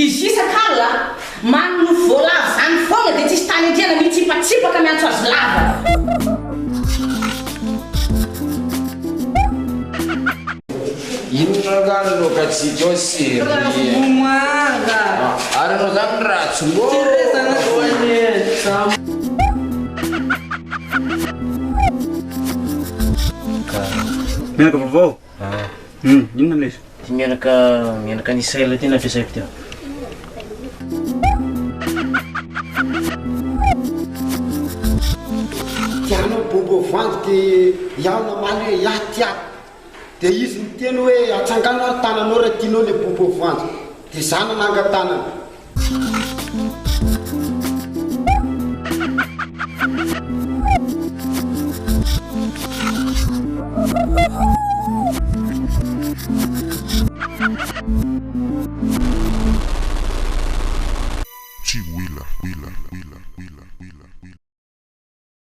izy isakala manno voalavo zany foana dia tsisy tany andriana mitsipatsipaka miantso azy lava. Inona ngano lokatsika ao sery ary anao zany ratsy menaka vaovao inona lesy mianaka ny Israela tena ampiasaiko teo. Tianao bobo vandy dia iaho namaly hoe iaho tiako dia izy ny teny hoe atsangana tananao raha tianao le bobo vandy dia zana nangatanana. G Wheeler.